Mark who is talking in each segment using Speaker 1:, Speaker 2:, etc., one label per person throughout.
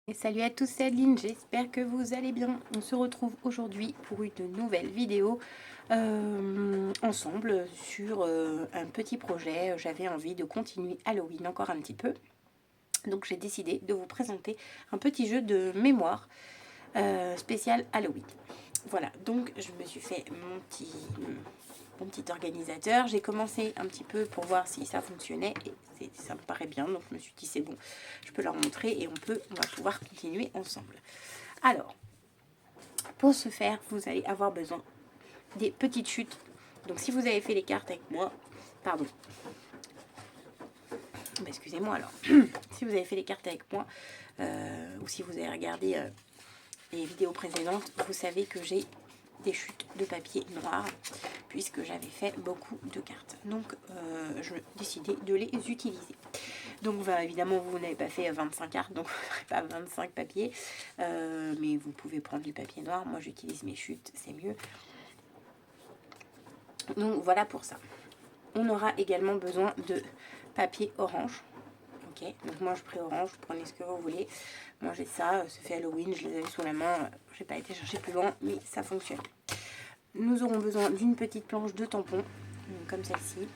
Speaker 1: Et salut à tous, c'est Adeline, j'espère que vous allez bien. On se retrouve aujourd'hui pour une nouvelle vidéo ensemble sur un petit projet. J'avais envie de continuer Halloween encore un petit peu. Donc j'ai décidé de vous présenter un petit jeu de mémoire spécial Halloween. Voilà, donc je me suis fait mon petit organisateur. J'ai commencé un petit peu pour voir si ça fonctionnait et ça me paraît bien. Donc je me suis dit c'est bon, je peux leur montrer et on va pouvoir continuer ensemble. Alors, pour ce faire, vous allez avoir besoin des petites chutes. Donc si vous avez fait les cartes avec moi, pardon, excusez-moi alors, si vous avez fait les cartes avec moi, ou si vous avez regardé les vidéos précédentes, vous savez que j'ai des chutes de papier noir puisque j'avais fait beaucoup de cartes. Donc je décidais de les utiliser. Donc évidemment vous n'avez pas fait 25 cartes, donc vous n'aurez pas 25 papiers, mais vous pouvez prendre du papier noir. Moi j'utilise mes chutes, c'est mieux. Donc voilà pour ça. On aura également besoin de papier orange. Ok, donc moi je prends orange, vous prenez ce que vous voulez. Moi j'ai ça, ça fait Halloween, je les avais sous la main, j'ai pas été chercher plus loin, mais ça fonctionne. Nous aurons besoin d'une petite planche de tampon, comme celle-ci,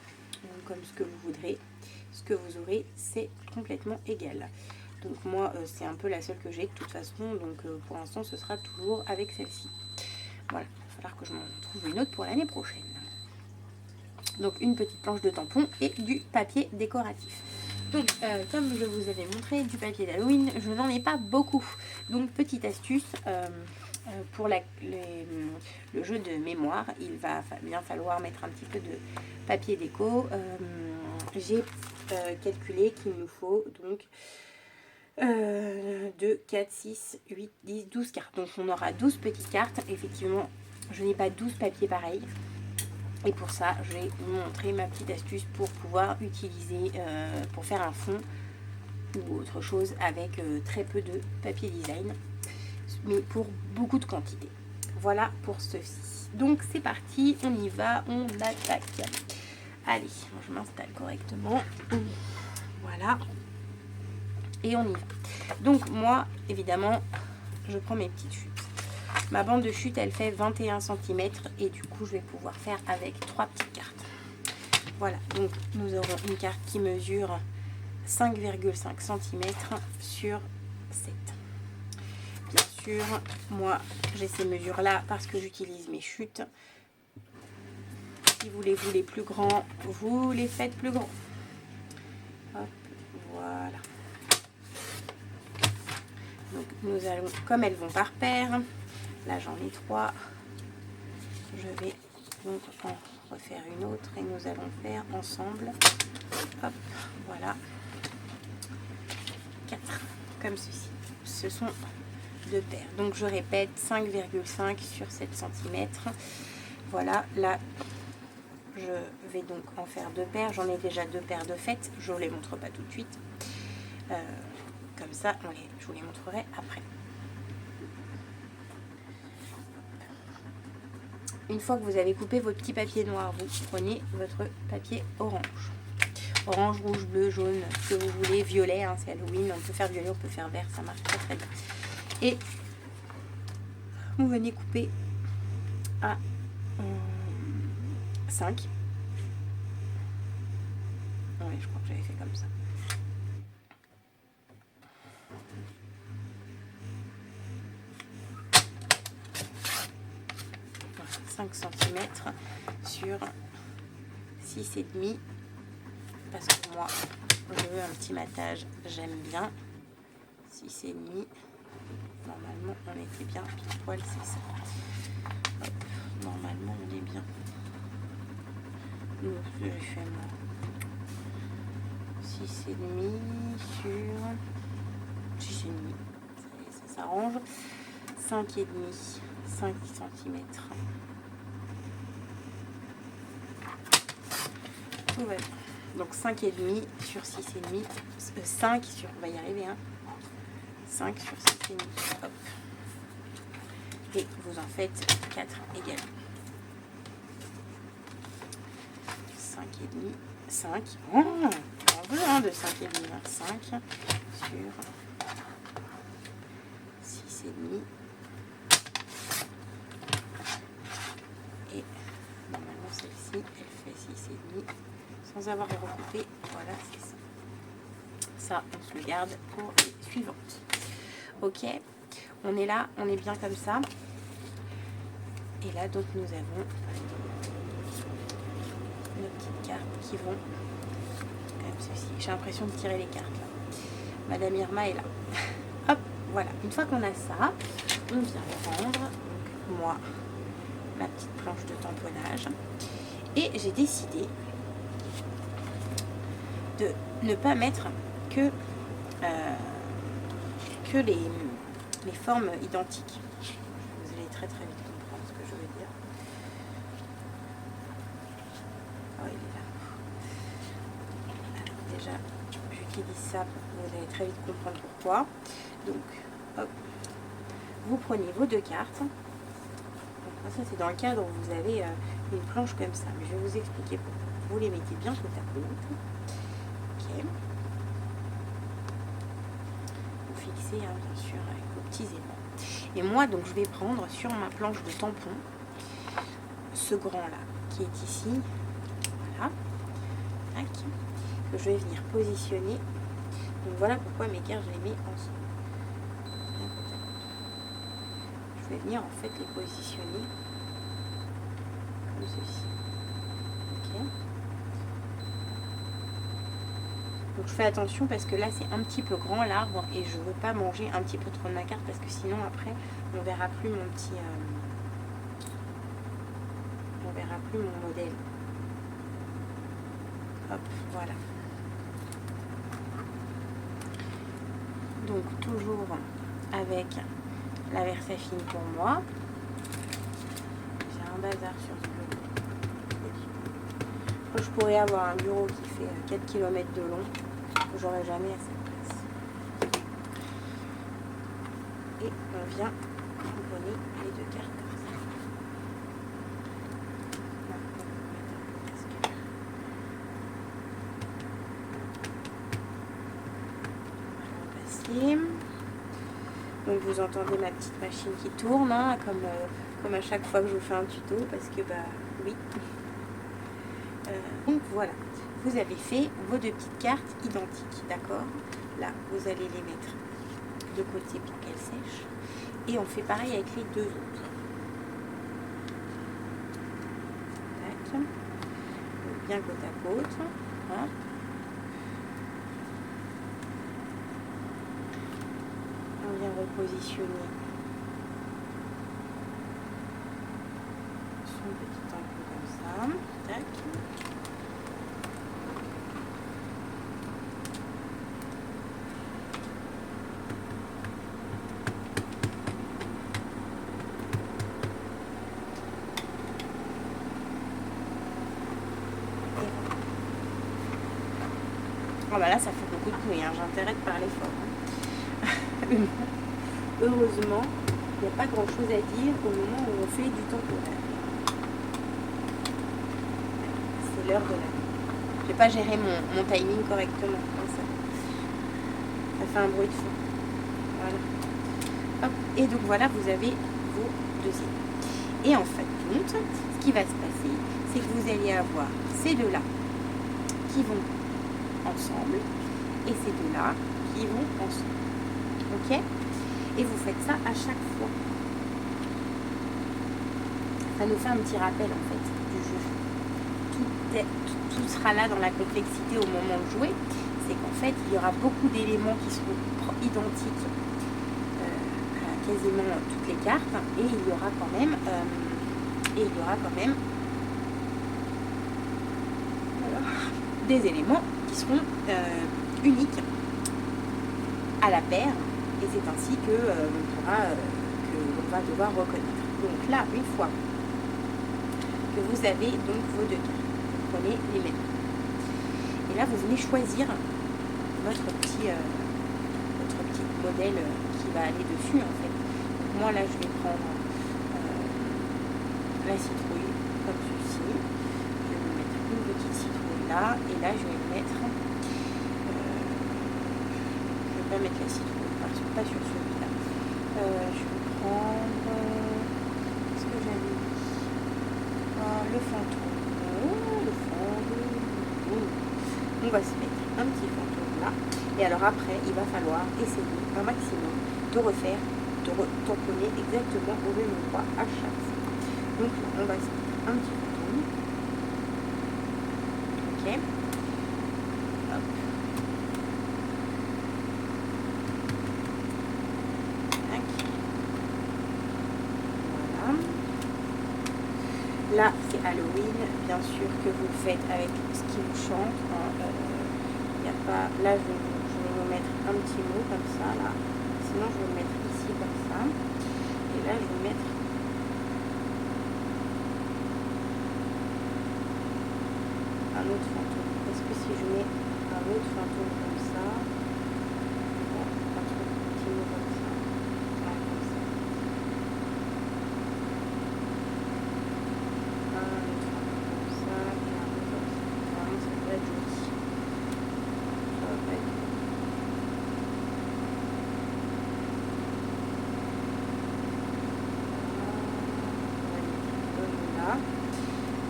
Speaker 1: comme ce que vous voudrez. Ce que vous aurez, c'est complètement égal. Donc moi, c'est un peu la seule que j'ai de toute façon, donc pour l'instant, ce sera toujours avec celle-ci. Voilà, il va falloir que je m'en trouve une autre pour l'année prochaine. Donc une petite planche de tampon et du papier décoratif. Donc, comme je vous avais montré, du papier d'Halloween, je n'en ai pas beaucoup. Donc, petite astuce, pour le jeu de mémoire, il va bien falloir mettre un petit peu de papier déco. J'ai calculé qu'il nous faut donc 2, 4, 6, 8, 10, 12 cartes. Donc, on aura 12 petites cartes. Effectivement, je n'ai pas 12 papiers pareils. Et pour ça, je vais vous montrer ma petite astuce pour pouvoir utiliser, pour faire un fond ou autre chose avec très peu de papier design, mais pour beaucoup de quantité. Voilà pour ceci. Donc c'est parti, on y va, on attaque. Allez, je m'installe correctement. Voilà. Et on y va. Donc moi, évidemment, je prends mes petites chutes. Ma bande de chute, elle fait 21 cm et du coup, je vais pouvoir faire avec 3 petites cartes. Voilà, donc nous aurons une carte qui mesure 5,5 cm sur 7. Bien sûr, moi, j'ai ces mesures-là parce que j'utilise mes chutes. Si vous les voulez plus grands, vous les faites plus grands. Hop, voilà. Donc nous allons, comme elles vont par paire, là j'en ai 3, je vais donc en refaire une autre et nous allons faire ensemble, hop, voilà, 4, comme ceci. Ce sont 2 paires. Donc je répète, 5,5 sur 7 cm. Voilà, là, je vais donc en faire 2 paires. J'en ai déjà 2 paires de fait. Je ne vous les montre pas tout de suite. Comme ça, je vous les montrerai après. Une fois que vous avez coupé votre petit papier noir, vous prenez votre papier orange. Orange, rouge, bleu, jaune, ce que vous voulez, violet, hein, c'est Halloween. On peut faire violet, on peut faire vert, ça marche très très bien. Et vous venez couper à 5. Oui, je crois que j'avais fait comme ça. Voilà, 5 cm sur 6,5. Parce que moi, je veux un petit matage, j'aime bien. 6,5. Normalement, on était bien pile poil, c'est ça. Hop, normalement, on est bien. Donc, j'ai fait moi 6,5 sur 6,5. Ça s'arrange. 5,5, 5 cm. Tout va bien. Donc 5,5 sur 6,5. 5 sur, on va y arriver, hein. 5 sur 6,5. Hop. Et vous en faites 4 également. 5,5. 5. Oh, on veut un de 5,5. 5 sur 6,5. Et normalement celle-ci, elle fait 6,5 sans avoir à recouper. Voilà, c'est ça. Ça, on se le garde pour les suivantes. Ok, on est là, on est bien comme ça. Et là, donc, nous avons nos petites cartes qui vont comme ceci. J'ai l'impression de tirer les cartes là. Madame Irma est là. Hop, voilà. Une fois qu'on a ça, on vient prendre, donc, moi, ma petite planche de tamponnage. Et j'ai décidé de ne pas mettre que les formes identiques. Vous allez très très vite comprendre ce que je veux dire. Oh, il est là. Alors, déjà, j'utilise ça pour que vous allez très vite comprendre pourquoi. Donc, hop, vous prenez vos 2 cartes. Donc, ça, c'est dans le cadre où vous avez une planche comme ça. Mais je vais vous expliquer pourquoi. Vous les mettez bien côte à côte. Ok. Vous fixez, hein, bien sûr, avec vos petits aimants. Et moi, donc, je vais prendre sur ma planche de tampon ce grand-là, qui est ici. Voilà. Tac. Que je vais venir positionner. Donc, voilà pourquoi mes cartes, je les mets ensemble. Je vais venir, en fait, les positionner comme ceci. Ok. Donc je fais attention parce que là c'est un petit peu grand l'arbre et je veux pas manger un petit peu trop de ma carte parce que sinon après on verra plus mon petit on verra plus mon modèle. Hop, voilà. Donc toujours avec la Versafine pour moi. J'ai un bazar sur ce bureau. Je pourrais avoir un bureau qui fait 4 km de long. J'aurais jamais assez de place. Et on vient tamponner les 2 cartes comme ça. On va passer. Donc vous entendez ma petite machine qui tourne, hein, comme à chaque fois que je vous fais un tuto, parce que bah oui. Donc voilà, vous avez fait vos 2 petites cartes identiques, d'accord? Là, vous allez les mettre de côté pour qu'elles sèchent. Et on fait pareil avec les 2 autres. Tac. Donc, bien côte à côte. Hein. On vient repositionner son petit tampon comme ça. Tac. Oh bah là ça fait beaucoup de bruit, hein. J'ai intérêt de parler fort. Hein. Heureusement, il n'y a pas grand chose à dire au moment où on fait du tamponnage. C'est l'heure de la nuit. Je n'ai pas géré mon timing correctement. Ça fait un bruit de fond. Voilà. Hop. Et donc voilà, vous avez vos 2 aimants. Et en fait, ce qui va se passer, c'est que vous allez avoir ces 2-là qui vont ensemble et ces 2-là qui vont ensemble. Ok? Et vous faites ça à chaque fois. Ça nous fait un petit rappel en fait du jeu. Tout sera là dans la complexité au moment de jouer. C'est qu'en fait il y aura beaucoup d'éléments qui seront identiques à quasiment toutes les cartes et il y aura quand même des éléments qui seront uniques à la paire. Et c'est ainsi que on va devoir reconnaître. Donc là, une fois que vous avez donc vos 2 cartes, vous prenez les mêmes. Et là, vous venez choisir votre petit modèle qui va aller dessus en fait. Donc moi là, je vais prendre la citrouille comme ceci. Je vais mettre une petite citrouille là, et là, je vais mettre. Je vais pas mettre la citrouille. Pas sur celui-là. Je fantôme. On va se mettre un petit fantôme là. Et alors après, il va falloir essayer un maximum de refaire, de tamponner exactement au même endroit à chaque fois. Donc là, on va se mettre un petit fantôme. Ok. Hop. Tac. Voilà. Là, c'est Halloween, bien sûr que vous le faites avec ce qui vous chante. Il n'y a pas. Là, je vais vous mettre un petit mot comme ça, là. Sinon, je vais le mettre ici comme ça. Et là, je vais mettre un autre fantôme. Est-ce que si je mets un autre fantôme comme ça, bon, un petit mot comme ça, ouais, comme ça. Un autre fantôme comme ça, et un autre comme ça. Vraiment, ça devrait être joli. Ça va pas être joli.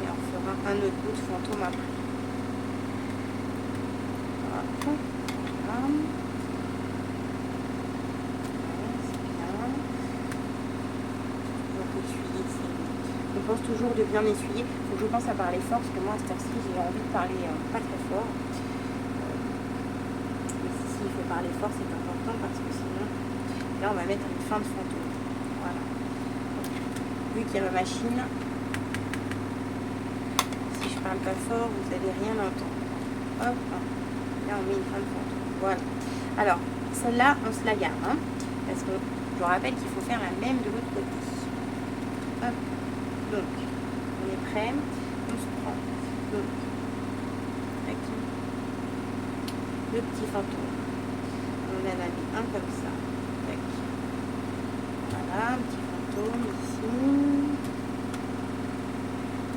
Speaker 1: Et on fera un autre bout de fantôme après. Hop, voilà. Ouais, c'est bien. Donc essuyer, on pense toujours de bien essuyer. Il faut que je pense à parler fort parce que moi à cette heure-ci j'ai envie de parler pas très fort. Mais si il faut parler fort c'est important parce que sinon là on va mettre une fin de fantôme. Voilà. Vu qu'il y a ma machine. Je parle pas fort, vous n'allez rien entendre. Hop, là on met une fin de fantôme. Voilà. Alors, celle-là, on se la garde, hein, parce que je vous rappelle qu'il faut faire la même de l'autre côté. Hop. Donc, on est prêt, on se prend. Donc, avec le petit fantôme. On en a mis un comme ça. Tac. Voilà, un petit fantôme ici.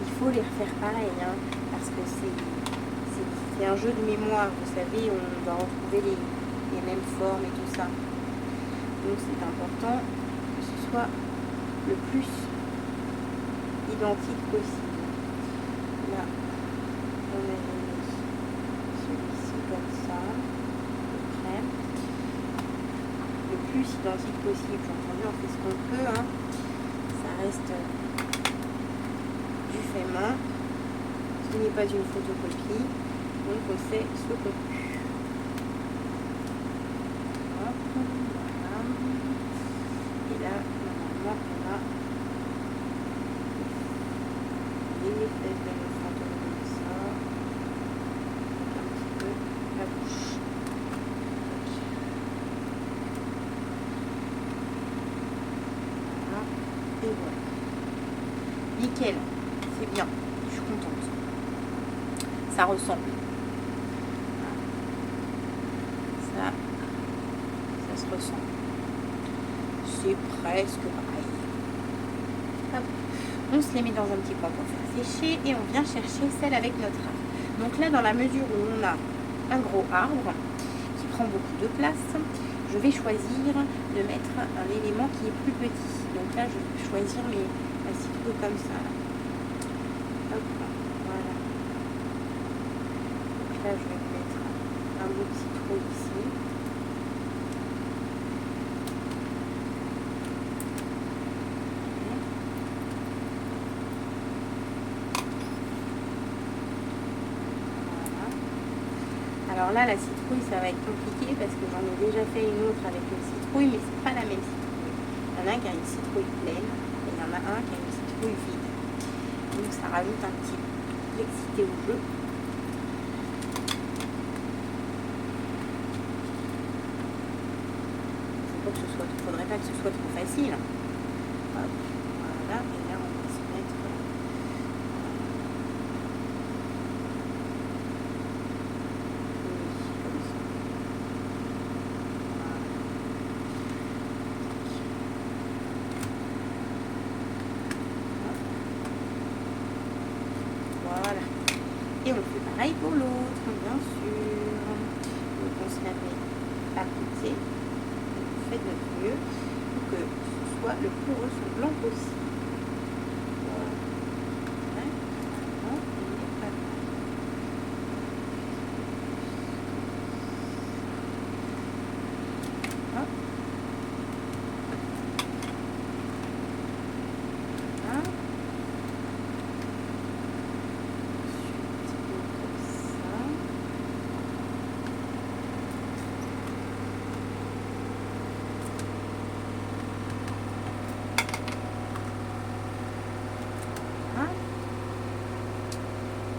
Speaker 1: Il faut les refaire pareil, hein, parce que c'est un jeu de mémoire, vous savez, on va retrouver les mêmes formes et tout ça. Donc c'est important que ce soit le plus identique possible. Là, on a mis celui-ci comme ça, après. Le plus identique possible, j'ai entendu, on fait ce qu'on peut, hein. Ça reste du fait main, ce n'est pas une photocopie, donc on sait ce qu'on peut. Hop, voilà. Et là, normalement, on a les fesses de nos fantômes comme ça, avec un petit peu la bouche. Voilà, et voilà. Nickel. C'est bien, je suis contente. Ça ressemble. Ça se ressemble. C'est presque pareil. Hop. On se les met dans un petit coin pour faire sécher et on vient chercher celle avec notre arbre. Donc là, dans la mesure où on a un gros arbre qui prend beaucoup de place, je vais choisir de mettre un élément qui est plus petit. Donc là, je vais choisir ma citrouille comme ça. Hop, voilà. Donc là, je vais mettre un bout de citrouille ici. Voilà. Alors là, la citrouille, ça va être compliqué parce que j'en ai déjà fait une autre avec une citrouille, mais c'est pas la même citrouille. Il y en a un qui a une citrouille pleine et il y en a un qui a une citrouille vide. Donc ça rajoute un petit peu de complexité au jeu. Faudrait pas que ce soit trop facile. Hop, voilà, et là on va se mettre comme ça. Voilà. Et on fait pareil pour l'autre, bien sûr. Donc on se la met à côté. De notre mieux pour que ce soit le plus ressemblant possible. Voilà. Ouais.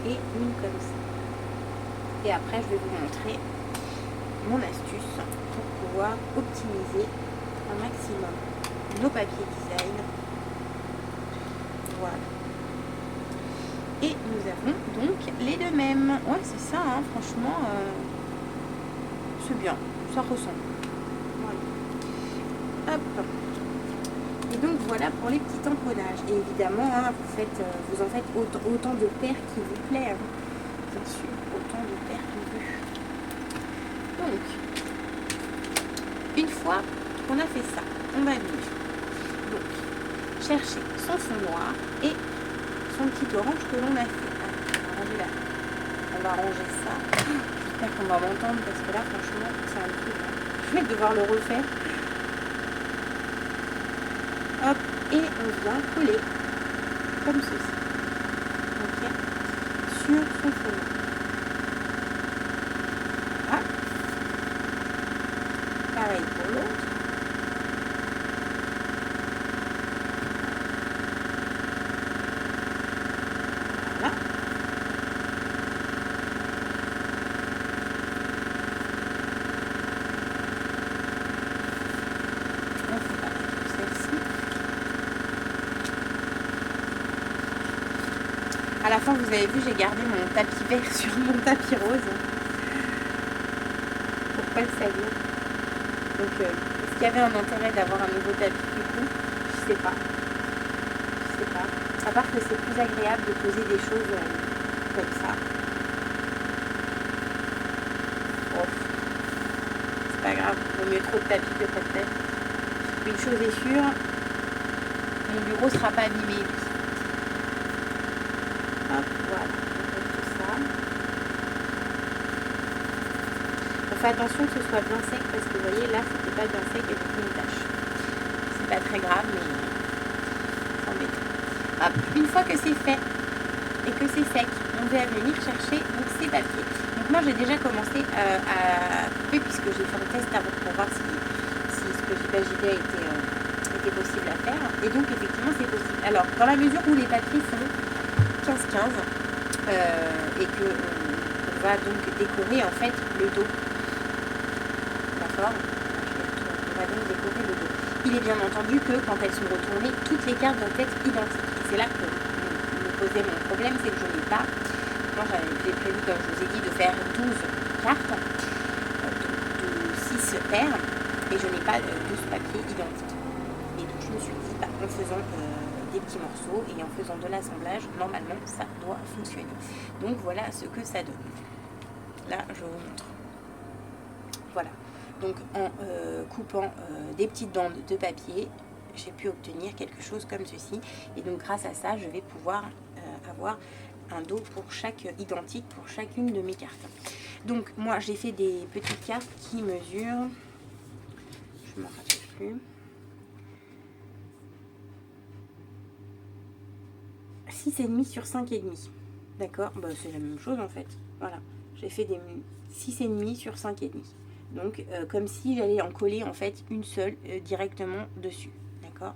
Speaker 1: et une comme ça. Et après, je vais vous montrer mon astuce pour pouvoir optimiser un maximum nos papiers design. Voilà. Et nous avons donc les deux mêmes. Ouais, c'est ça, hein, franchement, c'est bien, ça ressemble. Voilà. Hop. Et donc voilà pour les petits tamponnages. Et évidemment, hein, vous en faites autant de paires qui vous plaît. Hein. Bien sûr, autant de paires qu'on veut. Donc, une fois qu'on a fait ça, on va venir donc chercher son fond noir et son petit orange que l'on a fait. Alors, on va ranger ça. J'espère qu'on va m'entendre parce que là, franchement, c'est un truc. Je vais devoir le refaire. Hop, et on vient coller comme ceci. Ok, sur son fond noir. Voilà. Pareil pour l'autre. À la fin, vous avez vu, j'ai gardé mon tapis vert sur mon tapis rose pour pas le salir. Donc, est-ce qu'il y avait un intérêt d'avoir un nouveau tapis du coup? Je sais pas. Je sais pas. À part que c'est plus agréable de poser des choses comme ça. Oh. C'est pas grave, il vaut mieux trop de tapis que pas de tapis. Une chose est sûre, mon bureau sera pas abîmé. Hop, voilà, on fait tout ça. On fait attention que ce soit bien sec parce que vous voyez là c'était pas bien sec et j'ai fait une tache. C'est pas très grave mais c'est embêtant. Hop, une fois que c'est fait et que c'est sec, on va venir chercher donc ces papiers. Donc moi j'ai déjà commencé à couper puisque j'ai fait un test avant pour voir si ce que j'imaginais était possible à faire. Et donc effectivement c'est possible. Alors dans la mesure où les papiers font 15-15 et que on va donc décorer en fait le dos. D'accord? On va donc décorer le dos. Il est bien entendu que quand elles sont retournées, toutes les cartes doivent être identiques. Et c'est là que me posait mon problème, c'est que je n'ai pas. Moi j'ai prévu, comme je vous ai dit, de faire 12 cartes, de 6 paires, et je n'ai pas 12 papiers identiques. Et donc je me suis dit, bah, en faisant des petits morceaux et en faisant de l'assemblage, normalement ça doit fonctionner. Donc voilà ce que ça donne. Là je vous montre. Voilà. Donc en coupant des petites bandes de papier, j'ai pu obtenir quelque chose comme ceci. Et donc grâce à ça, je vais pouvoir avoir un dos pour identique pour chacune de mes cartes. Donc moi j'ai fait des petites cartes qui mesurent, je m'en rappelle plus, 6,5 sur 5,5. D'accord, bah, c'est la même chose en fait. Voilà, j'ai fait des 6,5 sur 5,5. Donc comme si j'allais en coller en fait une seule directement dessus. D'accord,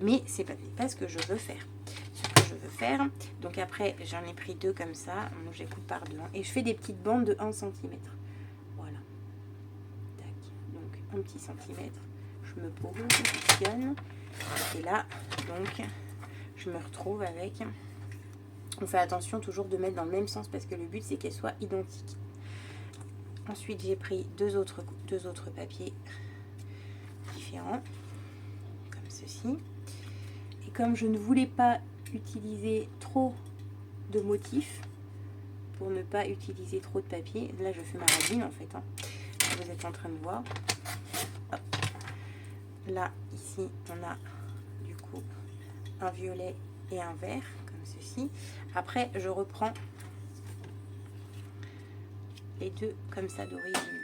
Speaker 1: mais c'est pas ce que je veux faire. Ce que je veux faire, donc après j'en ai pris deux comme ça, donc j'ai coupé par deux et je fais des petites bandes de 1 cm. Voilà. Tac. Donc un petit centimètre, je me pose, je positionne et là donc je me retrouve avec. On fait attention toujours de mettre dans le même sens parce que le but c'est qu'elles soient identiques. Ensuite j'ai pris deux autres papiers différents comme ceci. Et comme je ne voulais pas utiliser trop de motifs pour ne pas utiliser trop de papier, là je fais ma radine en fait, hein. Vous êtes en train de voir. Hop. Là ici on a du coup un violet et un vert comme ceci. Après je reprends les deux comme ça d'origine.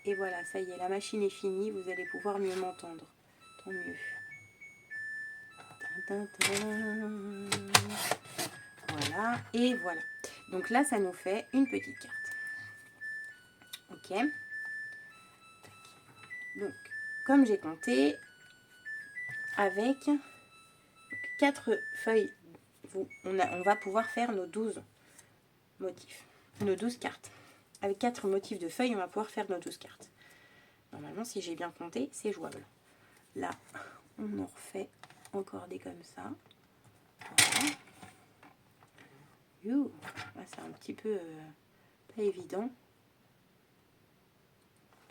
Speaker 1: Et voilà, ça y est, la machine est finie, vous allez pouvoir mieux m'entendre. Tant mieux. Voilà, et voilà. Donc là, ça nous fait une petite carte. Ok. Donc, comme j'ai compté, avec 4 feuilles, on va pouvoir faire nos 12 motifs, nos 12 cartes. Avec 4 motifs de feuilles, on va pouvoir faire nos 12 cartes. Normalement, si j'ai bien compté, c'est jouable. Là, on en refait encore des comme ça. Voilà. C'est un petit peu pas évident.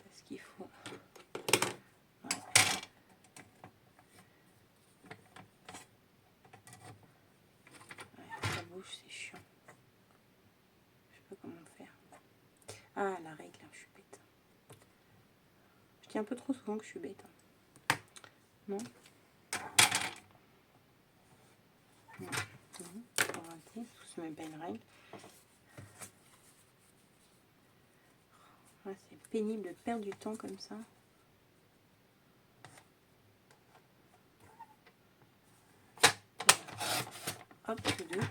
Speaker 1: Parce qu'il faut... Ouais. Ouais, ça bouge, c'est chiant. Je sais pas comment faire. Ah, la règle, je suis bête. Je dis un peu trop souvent que je suis bête. Non? Non, faut rater, c'est même pas une règle. Ouais, c'est pénible de perdre du temps comme ça. Hop, les deux.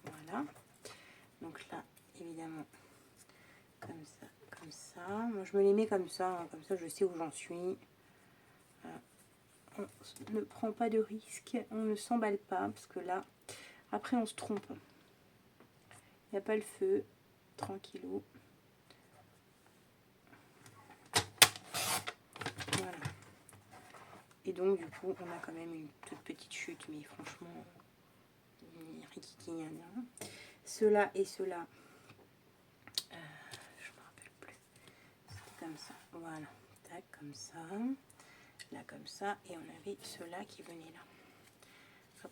Speaker 1: Voilà. Donc là, évidemment, comme ça, comme ça. Moi, je me les mets comme ça je sais où j'en suis. Voilà. On ne prend pas de risque, on ne s'emballe pas, parce que là, après, on se trompe. Il n'y a pas le feu, tranquillou. Voilà. Et donc, du coup, on a quand même une toute petite chute, mais franchement, rien. Ceux-là et ceux-là, je me rappelle plus. C'était comme ça. Voilà. Tac, comme ça. Là, comme ça. Et on avait ceux-là qui venaient là. Hop.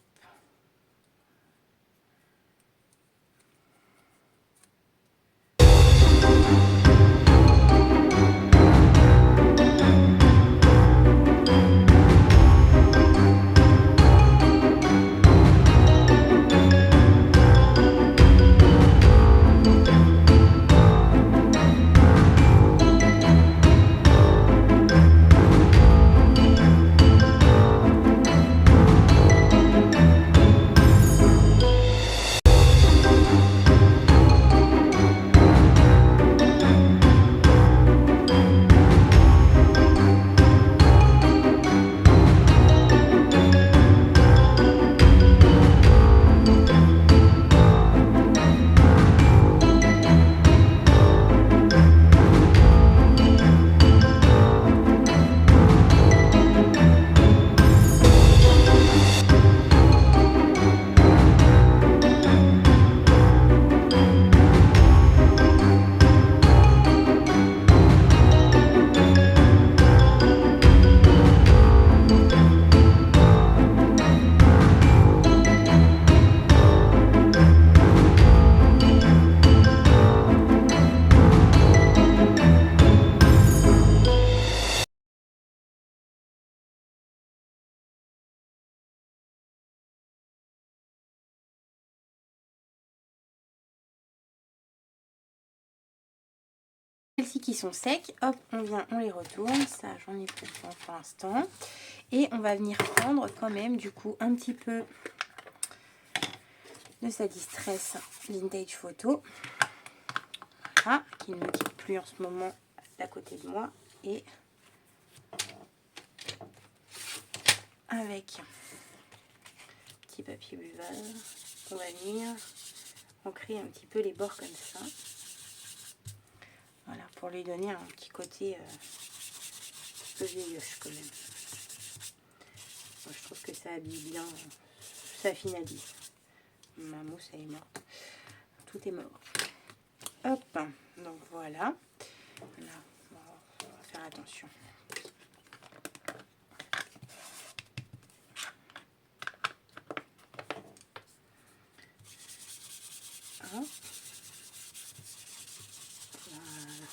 Speaker 1: Celles-ci qui sont secs, hop, on les retourne. Ça, j'en ai plus pour l'instant. Et on va venir prendre quand même, du coup, un petit peu de sa Distress Vintage Photo. Voilà, qui ne me quitte plus en ce moment d'à côté de moi. Et avec petit papier buvard, on va venir ancrer un petit peu les bords comme ça. Voilà, pour lui donner un petit côté un peu vieilloche quand même. Moi, je trouve que ça habille bien, ça finalise. Ma mousse, elle est morte. Tout est mort. Hop, donc voilà. Là, on va faire attention. Hop. Voilà.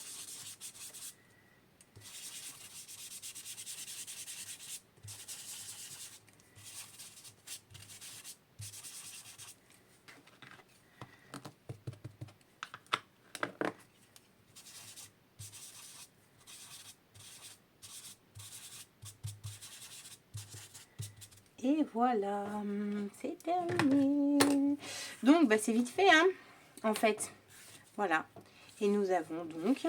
Speaker 1: Et voilà, c'est terminé. Donc, bah, c'est vite fait, hein, en fait. Voilà. Et nous avons donc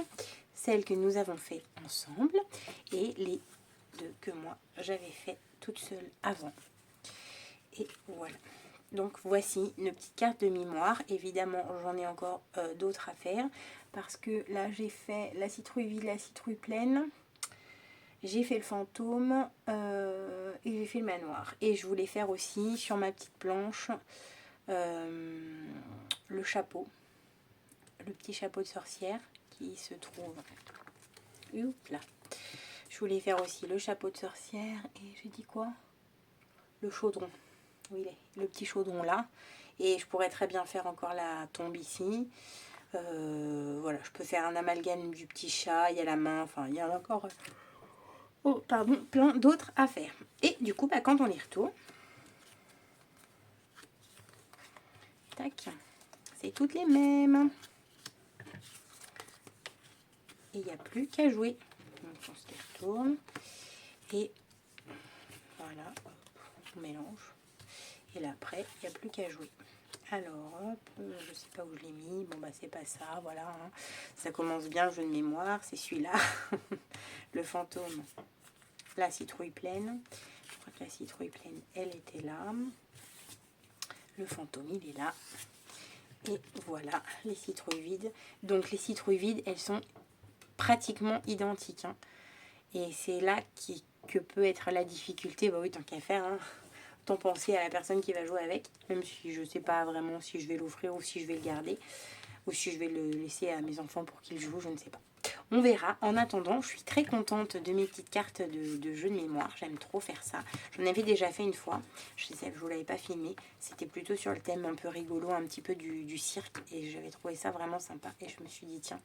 Speaker 1: celles que nous avons fait ensemble et les deux que moi, j'avais fait toute seule avant. Et voilà. Donc voici une petite carte de mémoire. Évidemment, j'en ai encore d'autres à faire. Parce que là, j'ai fait la citrouille vide, la citrouille pleine. J'ai fait le fantôme et j'ai fait le manoir. Et je voulais faire aussi sur ma petite planche le chapeau. Le petit chapeau de sorcière qui se trouve... Oups, là. Je voulais faire aussi le chapeau de sorcière et j'ai dit quoi? Le chaudron. Oui, le petit chaudron là. Et je pourrais très bien faire encore la tombe ici. Voilà, je peux faire un amalgame du petit chat, il y a la main, enfin il y en a encore plein d'autres à faire. Et du coup, quand on les retourne, tac, c'est toutes les mêmes. Et il n'y a plus qu'à jouer. Donc on se les retourne. Et voilà, on mélange. Et là après, il n'y a plus qu'à jouer. Alors, hop, je sais pas où je l'ai mis. Bon, bah, c'est pas ça, voilà. Hein. Ça commence bien, le jeu de mémoire. C'est celui-là. Le fantôme. La citrouille pleine. Je crois que la citrouille pleine, elle était là. Le fantôme, il est là. Et voilà, les citrouilles vides. Donc, les citrouilles vides, elles sont pratiquement identiques. Hein. Et c'est là que peut être la difficulté. Bah oui, tant qu'à faire, hein. Tant penser à la personne qui va jouer avec, même si je ne sais pas vraiment si je vais l'offrir ou si je vais le garder, ou si je vais le laisser à mes enfants pour qu'ils jouent, je ne sais pas. On verra. En attendant, je suis très contente de mes petites cartes de jeux de mémoire. J'aime trop faire ça. J'en avais déjà fait une fois. Je ne vous l'avais pas filmé. C'était plutôt sur le thème un peu rigolo, un petit peu du cirque. Et j'avais trouvé ça vraiment sympa. Et je me suis dit, tiens,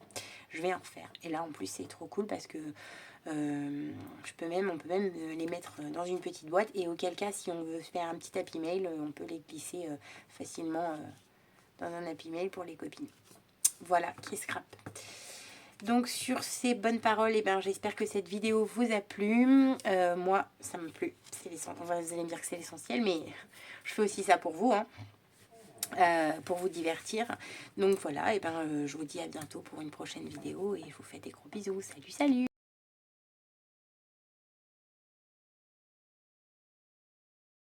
Speaker 1: je vais en refaire. Et là, en plus, c'est trop cool parce que on peut même les mettre dans une petite boîte. Et auquel cas, si on veut faire un petit happy mail, on peut les glisser facilement dans un happy mail pour les copines. Voilà, qui scrap. Donc sur ces bonnes paroles, j'espère que cette vidéo vous a plu. Moi, ça m'a plu. Vous allez me dire que c'est l'essentiel, mais je fais aussi ça pour vous, hein, pour vous divertir. Donc voilà, je vous dis à bientôt pour une prochaine vidéo et je vous fais des gros bisous. Salut, salut!